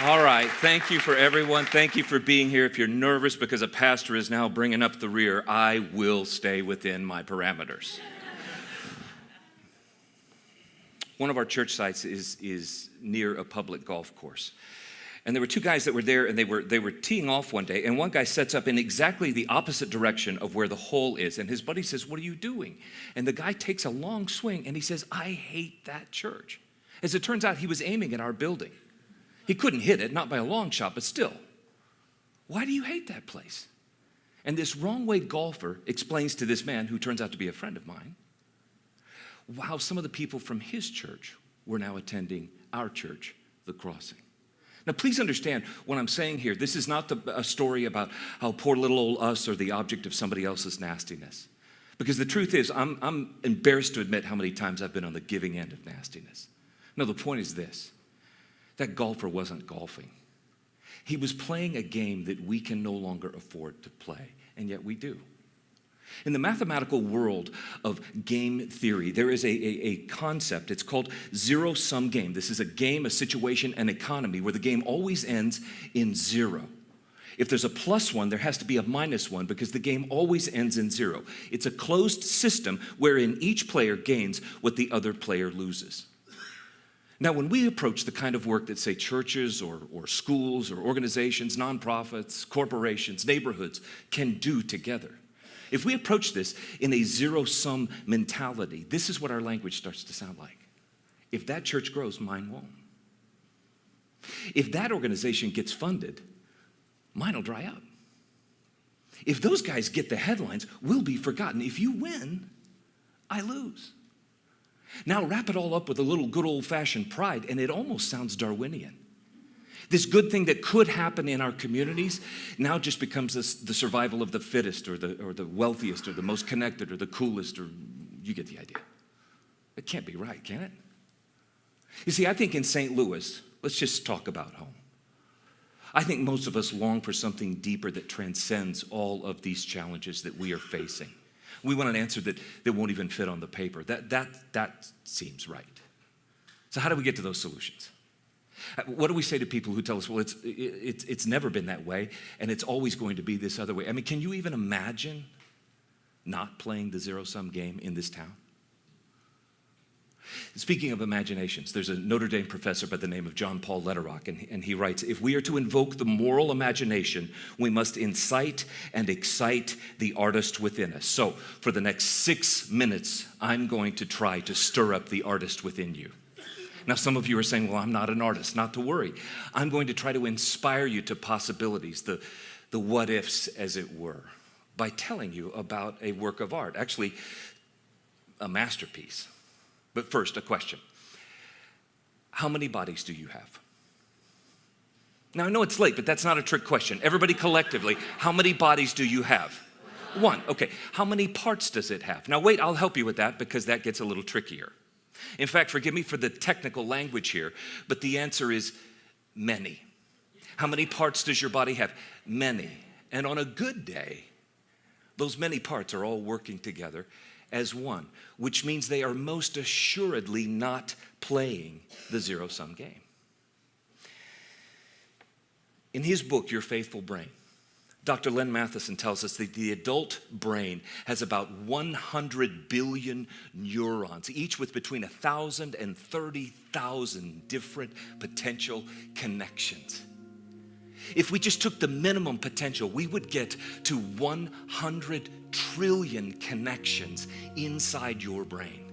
All right, thank you for everyone. Thank you for being here. If you're nervous because a pastor is now bringing up the rear, I will stay within my parameters. One of our church sites is near a public golf course. And there were two guys that were there, and they were teeing off one day, and one guy sets up in exactly the opposite direction of where the hole is. And his buddy says, "What are you doing?" And the guy takes a long swing, and he says, "I hate that church." As it turns out, he was aiming at our building. He couldn't hit it, not by a long shot, but still. Why do you hate that place? And this wrong-way golfer explains to this man, who turns out to be a friend of mine, how some of the people from his church were now attending our church, The Crossing. Now, please understand what I'm saying here. This is not a story about how poor little old us are the object of somebody else's nastiness. Because the truth is, I'm embarrassed to admit how many times I've been on the giving end of nastiness. No, the point is this. That golfer wasn't golfing. He was playing a game that we can no longer afford to play, and yet we do. In the mathematical world of game theory, there is a concept. It's called zero-sum game. This is a game, a situation, an economy where the game always ends in zero. If there's a plus one, there has to be a minus one because the game always ends in zero. It's a closed system wherein each player gains what the other player loses. Now, when we approach the kind of work that, say, churches or schools or organizations, nonprofits, corporations, neighborhoods can do together, if we approach this in a zero-sum mentality, this is what our language starts to sound like. If that church grows, mine won't. If that organization gets funded, mine will dry up. If those guys get the headlines, we'll be forgotten. If you win, I lose. Now wrap it all up with a little good old-fashioned pride, and it almost sounds Darwinian. This good thing that could happen in our communities now just becomes the survival of the fittest or the wealthiest or the most connected or the coolest, or you get the idea. It can't be right, can it? You see, I think in St. Louis, let's just talk about home. I think most of us long for something deeper that transcends all of these challenges that we are facing. We want an answer that won't even fit on the paper. That seems right. So how do we get to those solutions? What do we say to people who tell us, well, it's never been that way, and it's always going to be this other way? I mean, can you even imagine not playing the zero-sum game in this town? Speaking of imaginations, there's a Notre Dame professor by the name of John Paul Lederach, and he writes, if we are to invoke the moral imagination, we must incite and excite the artist within us. So for the next 6 minutes, I'm going to try to stir up the artist within you. Now, some of you are saying, well, I'm not an artist. Not to worry. I'm going to try to inspire you to possibilities, the what-ifs, as it were, by telling you about a work of art, actually a masterpiece. But first, a question. How many bodies do you have? Now, I know it's late, but that's not a trick question. Everybody collectively, how many bodies do you have? One. Okay. How many parts does it have? Now, wait, I'll help you with that because that gets a little trickier. In fact, forgive me for the technical language here, but the answer is many. How many parts does your body have? Many. And on a good day, those many parts are all working together as one, which means they are most assuredly not playing the zero-sum game. In his book, Your Faithful Brain, Dr. Len Matheson tells us that the adult brain has about 100 billion neurons, each with between 1,000 and 30,000 different potential connections. If we just took the minimum potential, we would get to 100 trillion connections inside your brain.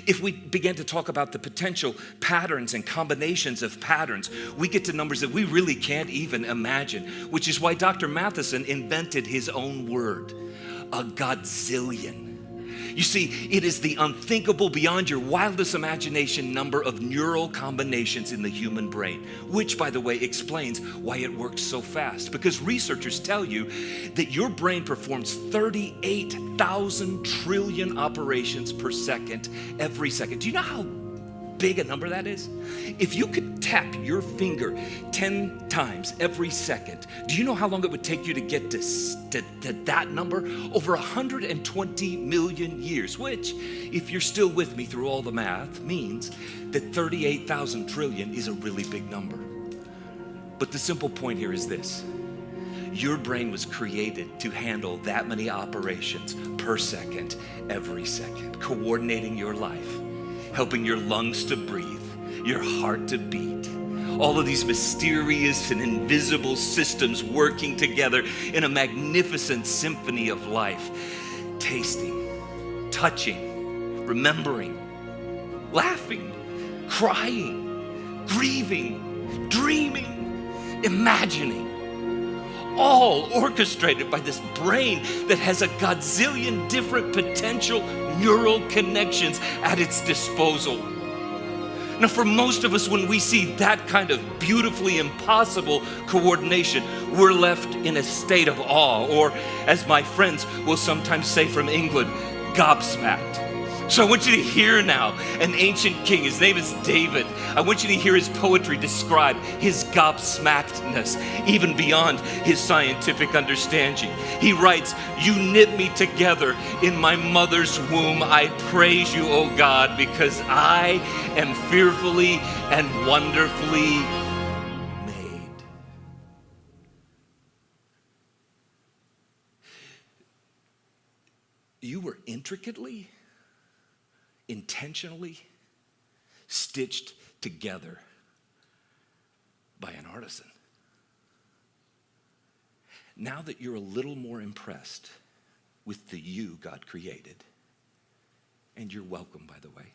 If we began to talk about the potential patterns and combinations of patterns, we get to numbers that we really can't even imagine, which is why Dr. Matheson invented his own word, a godzillion. You see, it is the unthinkable, beyond your wildest imagination number of neural combinations in the human brain, which, by the way, explains why it works so fast. Because researchers tell you that your brain performs 38,000 trillion operations per second every second. Do you know how big a number that is? If you could tap your finger 10 times every second, do you know how long it would take you to get to that number? Over 120 million years, which, if you're still with me through all the math, means that 38,000 trillion is a really big number. But the simple point here is this. Your brain was created to handle that many operations per second, every second, coordinating your life, helping your lungs to breathe, your heart to beat. All of these mysterious and invisible systems working together in a magnificent symphony of life. Tasting, touching, remembering, laughing, crying, grieving, dreaming, imagining. All orchestrated by this brain that has a godzillion different potential neural connections at its disposal. Now, for most of us, when we see that kind of beautifully impossible coordination, we're left in a state of awe, or as my friends will sometimes say from England, gobsmacked. So I want you to hear now an ancient king. His name is David. I want you to hear his poetry describe his gobsmackedness, even beyond his scientific understanding. He writes, "You knit me together in my mother's womb. I praise you, O God, because I am fearfully and wonderfully made." You were intricately, intentionally stitched together by an artisan. Now that you're a little more impressed with the you God created, and you're welcome, by the way.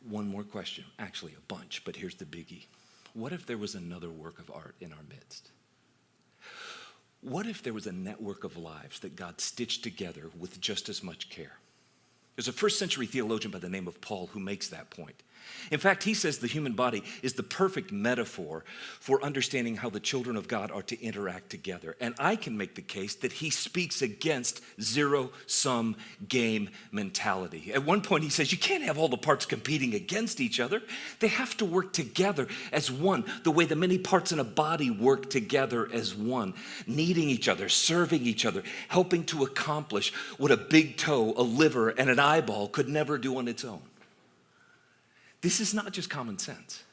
One more question, actually a bunch, but here's the biggie. What if there was another work of art in our midst? What if there was a network of lives that God stitched together with just as much care? There's a first century theologian by the name of Paul who makes that point. In fact, he says the human body is the perfect metaphor for understanding how the children of God are to interact together. And I can make the case that he speaks against zero-sum game mentality. At one point he says you can't have all the parts competing against each other. They have to work together as one, the way the many parts in a body work together as one, needing each other, serving each other, helping to accomplish what a big toe, a liver, and an eyeball could never do on its own. This is not just common sense.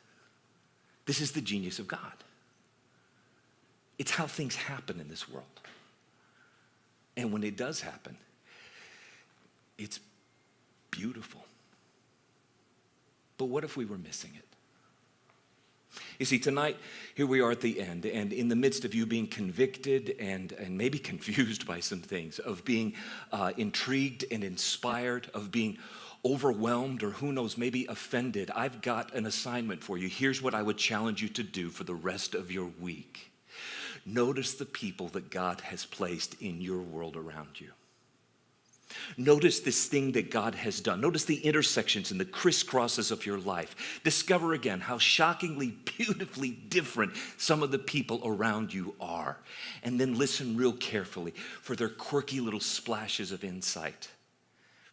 This is the genius of God. It's how things happen in this world. And when it does happen, it's beautiful. But what if we were missing it? You see, tonight, here we are at the end, and in the midst of you being convicted and maybe confused by some things, of being intrigued and inspired, of being overwhelmed, or who knows, maybe offended, I've got an assignment for you. Here's what I would challenge you to do for the rest of your week. Notice the people that God has placed in your world around you. Notice this thing that God has done. Notice the intersections and the crisscrosses of your life. Discover again how shockingly, beautifully different some of the people around you are. And then listen real carefully for their quirky little splashes of insight,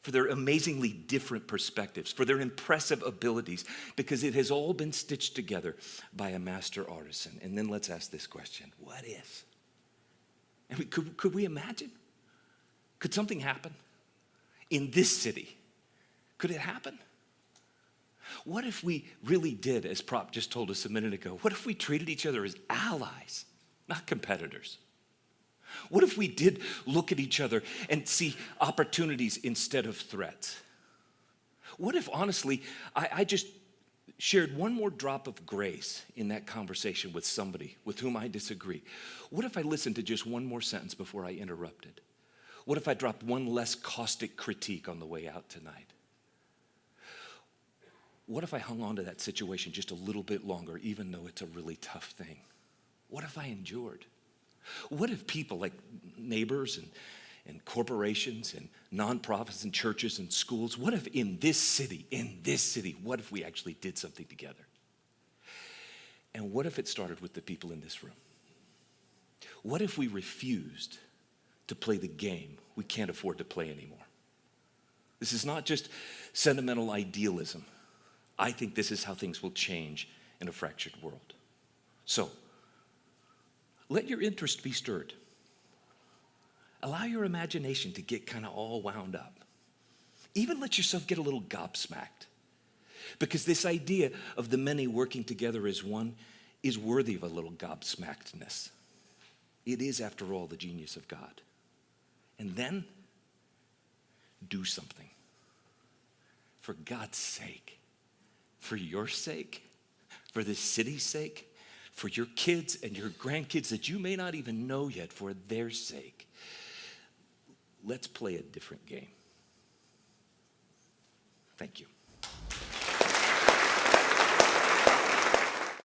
for their amazingly different perspectives, for their impressive abilities, because it has all been stitched together by a master artisan. And then let's ask this question: what if? I mean, could we imagine? Could something happen in this city? Could it happen? What if we really did, as Prop just told us a minute ago, what if we treated each other as allies, not competitors? What if we did look at each other and see opportunities instead of threats? What if, honestly, I just shared one more drop of grace in that conversation with somebody with whom I disagree? What if I listened to just one more sentence before I interrupted? What if I dropped one less caustic critique on the way out tonight? What if I hung on to that situation just a little bit longer, even though it's a really tough thing? What if I endured? What if people like neighbors and corporations and nonprofits and churches and schools, what if in this city, what if we actually did something together? And what if it started with the people in this room? What if we refused to play the game we can't afford to play anymore? This is not just sentimental idealism. I think this is how things will change in a fractured world. So, let your interest be stirred. Allow your imagination to get kind of all wound up. Even let yourself get a little gobsmacked. Because this idea of the many working together as one is worthy of a little gobsmackedness. It is, after all, the genius of God. And then, do something. For God's sake, for your sake, for the city's sake, for your kids and your grandkids that you may not even know yet, for their sake. Let's play a different game. Thank you.